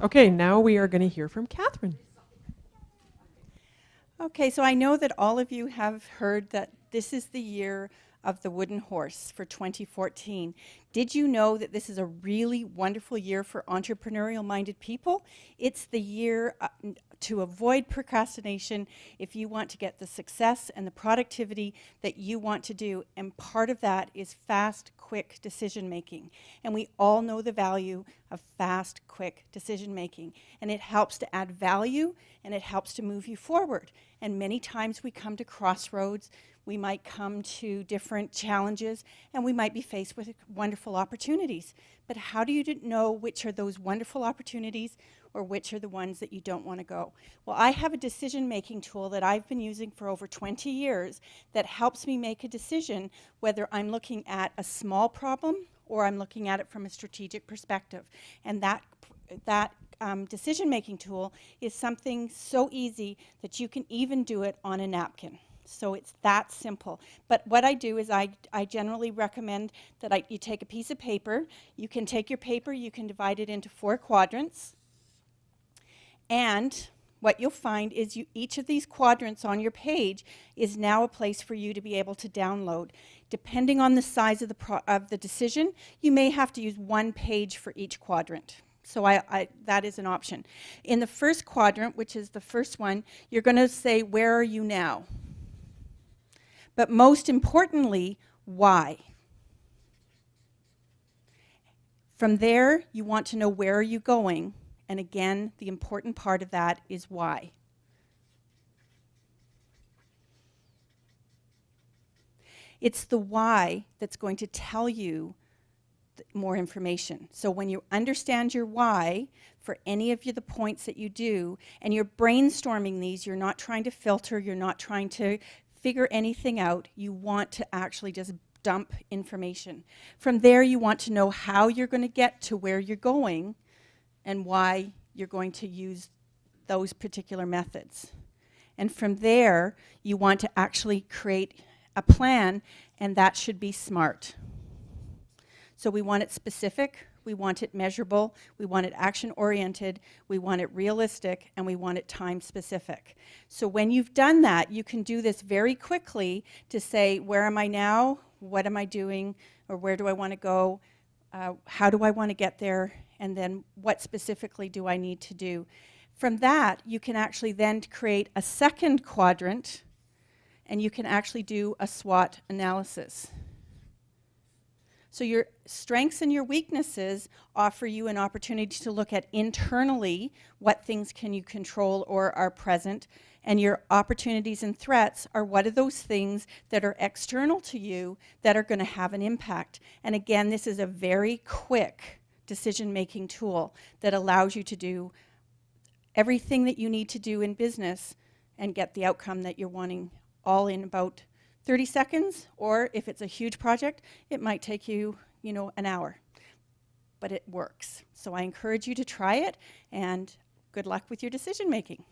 Okay, now we are going to hear from Catherine. Okay, so I know that all of you have heard that this is the year of the wooden horse for 2014. Did you know that this is a really wonderful year for entrepreneurial minded people? It's the year to avoid procrastination if you want to get the success and the productivity that you want to do. And part of that is fast, quick decision making. And we all know the value of fast, quick decision making. And it helps to add value and it helps to move you forward. And many times we come to crossroads, we might come to different challenges, and we might be faced with wonderful opportunities. But how do you know which are those wonderful opportunities or which are the ones that you don't want to go? Well, I have a decision-making tool that I've been using for over 20 years that helps me make a decision whether I'm looking at a small problem or I'm looking at it from a strategic perspective. And that decision-making tool is something so easy that you can even do it on a napkin. So it's that simple. But what I do is I generally recommend that you take a piece of paper. You can take your paper, you can divide it into 4 quadrants. And what you'll find is each of these quadrants on your page is now a place for you to be able to download. Depending on the size of the decision, you may have to use 1 page for each quadrant. So that is an option. In the first quadrant, which is the first one, you're going to say, where are you now? But most importantly, why? From there, you want to know where are you going? And again, the important part of that is why. It's the why that's going to tell you more information. So when you understand your why for any of the points that you do, and you're brainstorming these, you're not trying to filter, you're not trying to figure anything out, you want to actually just dump information. From there, you want to know how you're going to get to where you're going and why you're going to use those particular methods. And from there, you want to actually create a plan, and that should be SMART. So we want it specific, we want it measurable, we want it action-oriented, we want it realistic, and we want it time-specific. So when you've done that, you can do this very quickly to say, where am I now? What am I doing? Or where do I want to go? How do I want to get there? And then what specifically do I need to do? From that, you can actually then create a second quadrant, and you can actually do a SWOT analysis. So your strengths and your weaknesses offer you an opportunity to look at internally what things can you control or are present, and your opportunities and threats are what are those things that are external to you that are going to have an impact. And again, this is a very quick decision-making tool that allows you to do everything that you need to do in business and get the outcome that you're wanting all in about 30 seconds, or if it's a huge project, it might take you, an hour. But it works. So I encourage you to try it, and good luck with your decision making.